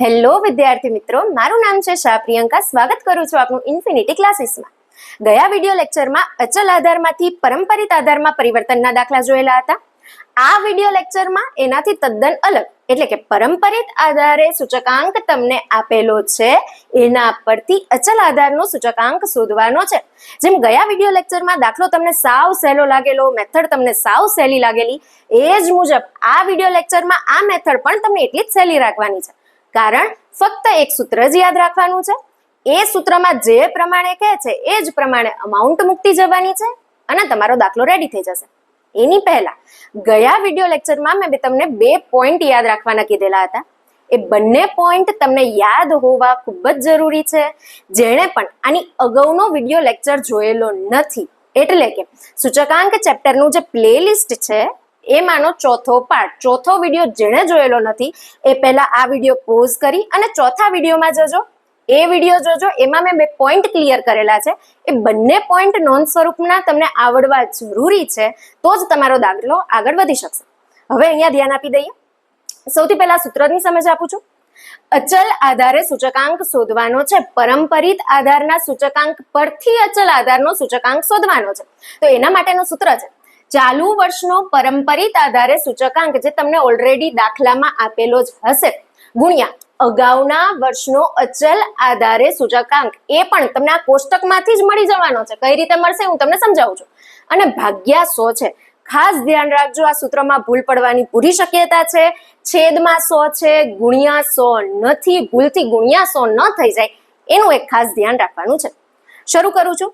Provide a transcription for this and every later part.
Hello વિદ્યાર્થી મિત્રો, મારું નામ છે શાહ પ્રિયંકા. સ્વાગત કરું છું આપનું ઇન્ફિનિટી ક્લાસીસમાં. ગયા વિડીયો લેક્ચરમાં અચલ આધારમાંથી પરંપરિત આધારમાં પરિવર્તનના દાખલા જોયેલા હતા. આ વિડીયો લેક્ચરમાં એનાથી તદ્દન અલગ, એટલે કે પરંપરિત આધારે સૂચકાંક તમને આપેલો છે, એના પરથી અચલ આધારનો સૂચકાંક શોધવાનો છે. જેમ ગયા વિડીયો લેક્ચરમાં દાખલો તમને સાવ સહેલો લાગેલો, મેથડ તમને સાવ સહેલી લાગેલી, એ જ મુજબ આ વિડીયો લેક્ચરમાં આ મેથડ પણ તમને એટલી જ સહેલી રાખવાની છે. કારણ ફક્ત એક સૂત્ર જ યાદ રાખવાનું છે. એ સૂત્રમાં જે પ્રમાણે કહે છે એ જ પ્રમાણે અમાઉન્ટ મૂકતી જવાની છે અને તમારો દાખલો રેડી થઈ જશે. એની પહેલા ગયા વિડીયો લેક્ચરમાં મેં તમને 2 પોઈન્ટ યાદ રાખવાના કીધેલા હતા. એ બંને પોઈન્ટ તમને યાદ હોવા ખૂબ જ જરૂરી છે. જેણે પણ આની અગાઉનો વિડીયો લેક્ચર જોયેલો નથી, એટલે કે સૂચકાંક ચેપ્ટરનું જે પ્લેલિસ્ટ છે એમાંનો ચોથો વિડીયો જેણે જોયેલો નથી એ પહેલા આ વિડીયો પોઝ કરી અને ચોથા વિડીયોમાં જજો. એ વિડીયો જોજો, એમાં મેં 2 પોઈન્ટ ક્લિયર કરેલા છે. એ બંને પોઈન્ટ નોંધ સ્વરૂપના તમને આવડવા જરૂરી છે, તો જ તમારો દાખલો આગળ વધી શકશે. હવે અહીંયા ધ્યાન આપી દઈએ. સૌથી પહેલા સૂત્રની સમજ આપું છું. અચલ આધારે સૂચકાંક શોધવાનો છે. પરંપરિત આધારના સૂચકાંક પરથી અચલ આધારનો સૂચકાંક શોધવાનો છે. તો એના માટેનું સૂત્ર છે ચાલુ વર્ષનો પરંપરિત આધારે સૂચકાંક, જે તમને ઓલરેડી દાખલામાં આપેલો જ હશે, ગુણ્યા અગાઉના વર્ષનો અચલ આધારે સૂચકાંક. એ પણ તમને આ કોષ્ટકમાંથી જ મળી જવાનો છે. કઈ રીતે મળશે હું તમને સમજાવું છું. અને ભાગ્યા 100 છે. ખાસ ધ્યાન રાખજો, આ સૂત્રમાં ભૂલ પડવાની પૂરી શક્યતા છે. છેદમાં 100 છે, ગુણ્યા 100 નથી. ભૂલથી ગુણ્યા 100 ન થઈ જાય એનું એક ખાસ ધ્યાન રાખવાનું છે. શરૂ કરું છું.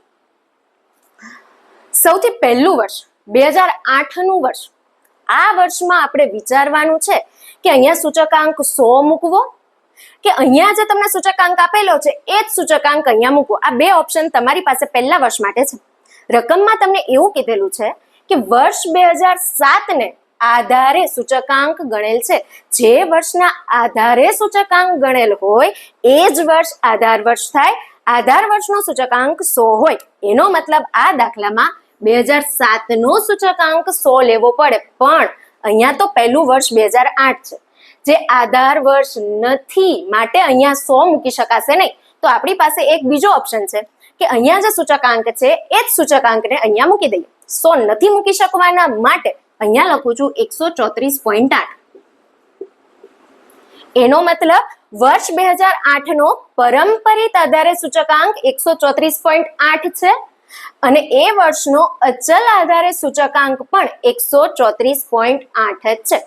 સૌથી પહેલું વર્ષ 2008 નું વર્ષ. આ વર્ષમાં આપણે વિચારવાનું છે કે અહીંયા સૂચકાંક 100 મૂકવો કે અહીંયા જે તમને સૂચકાંક આપેલો છે એ જ સૂચકાંક અહીંયા મૂકવો. આ 2 ઓપ્શન તમારી પાસે પહેલા વર્ષ માટે છે. રકમમાં તમને એવું કીધેલું છે કે વર્ષ 2007 ને આધારે સૂચકાંક ગણેલ છે. જે વર્ષના આધારે સૂચકાંક ગણેલ હોય એ જ વર્ષ આધાર વર્ષ થાય. આધાર વર્ષનો સૂચકાંક 100 હોય, એનો મતલબ આ દાખલામાં 2007 નો સૂચકાંક 100 લેવો પડે. પણ અહીંયા તો પહેલું વર્ષ 2008 છે, જે આધાર વર્ષ નથી, માટે અહીંયા 100 મૂકી શકાશે નહીં. તો આપણી પાસે એક બીજો ઓપ્શન છે કે અહીંયા જે સૂચકાંક છે એ જ સૂચકાંકને અહીંયા મૂકી દઈએ. 100 નથી મૂકી શકવાના માટે અહીંયા લખું છું 134.8. એનો મતલબ વર્ષ 2008 નો પરંપરિત આધારે સૂચકાંક 134.8 છે અને એ વર્ષનો અચલ આધારે સૂચકાંક પણ 134.8 છે.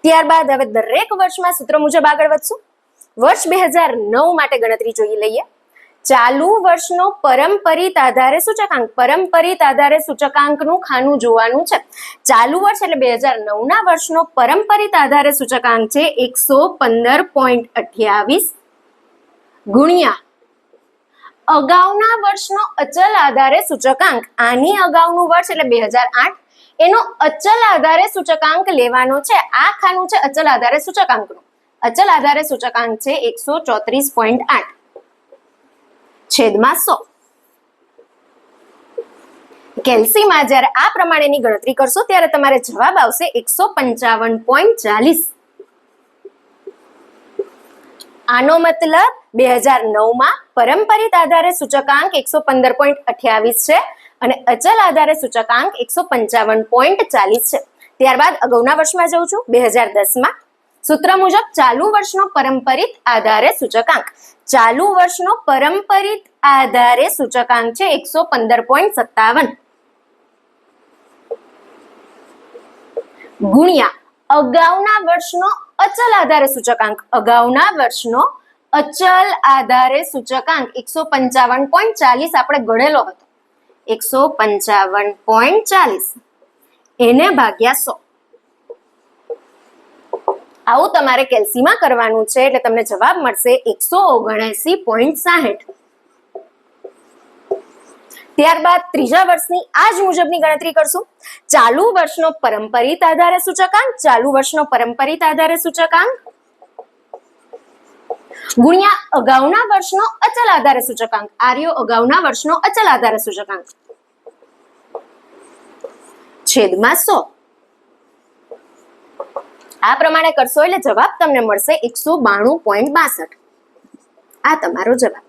ત્યારબાદ હવે દરેક વર્ષમાં સૂત્ર મુજબ આગળ વધશું. વર્ષ 2009 માટે ગણતરી જોઈ લઈએ. ચાલુ વર્ષનો પરંપરિત આધારે સૂચકાંક. પરંપરિત આધારે સૂચકાંકનું ખાનું જોવાનું છે. ચાલુ વર્ષ એટલે 2009 ના વર્ષનો પરંપરિત આધારે સૂચકાંક છે 115.28 ગુણ્યા અગાઉના વર્ષનો અચલ આધારે સૂચકાંક. આની અગાઉનું વર્ષ એટલે 2008, એનો અચલ આધારે સૂચકાંક લેવાનો છે. આ ખાનું છે અચલ આધારે સૂચકાંકનું. અચલ આધારે સૂચકાંક છે 134.8 છેદમાં 100. કેલ્સીમાં જ્યારે આ પ્રમાણેની ગણતરી કરશો ત્યારે તમારે જવાબ આવશે 155.40. આનો મતલબ 2009 માં પરંપરિત આધારે સૂચકાંક 115.28 છે અને અચલ આધારે સૂચકાંક 155.40 છે. ત્યારબાદ અગાઉના વર્ષમાં જઉં છું. 2010 માં સૂત્ર મુજબ ચાલુ વર્ષનો પરંપરિત આધારે સૂચકાંક. ચાલુ વર્ષનો પરંપરિત આધારે સૂચકાંક છે 115.57 ગુણ્યા અગાઉના વર્ષનો અચલ આધારે સૂચકાંક. અગાઉના વર્ષનો અચલ આધારે સૂચકાંક 155.40 આપણે ગણેલો હતો. 155.40 એને ભાગ્યા 100. આવું તમારે કેલ્સીમાં કરવાનું છે એટલે તમને જવાબ મળશે 179.60. ત્યારબાદ ત્રીજા વર્ષની આ જ મુજબની ગણતરી કરશું. ચાલુ વર્ષનો પરંપરિત આધારે સૂચકાંક. ચાલુ વર્ષનો પરંપરિત આધારે સૂચકાંક ગુણ્યા અગાઉના વર્ષનો અચલ આધારે સૂચકાંક. આર્યો અગાઉના વર્ષનો અચલ આધારે સૂચકાંક છેદમાં 100. આ પ્રમાણે કરશો એટલે જવાબ તમને મળશે 192.62. આ તમારો જવાબ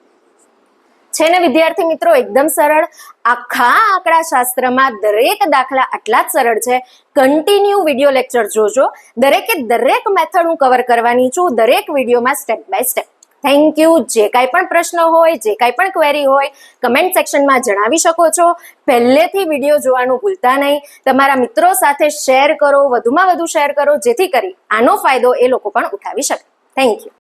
છે ને વિદ્યાર્થી મિત્રો, એકદમ સરળ. આખા આંકડા શાસ્ત્રમાં દરેક દાખલા આટલા જ સરળ છે. કન્ટિન્યુ વિડીયો લેક્ચર જોજો. દરેકે દરેક મેથડ હું કવર કરવાની છું, દરેક વિડીયોમાં step by step. Thank you. જે કાંઈ પણ પ્રશ્ન હોય, જે કાંઈ પણ ક્વેરી હોય, કમેન્ટ સેક્શનમાં જણાવી શકો છો. પહેલેથી વિડીયો જોવાનું ભૂલતા નહીં. તમારા મિત્રો સાથે શેર કરો, વધુમાં વધુ શેર કરો, જેથી કરી આનો ફાયદો એ લોકો પણ ઉઠાવી શકે. Thank you.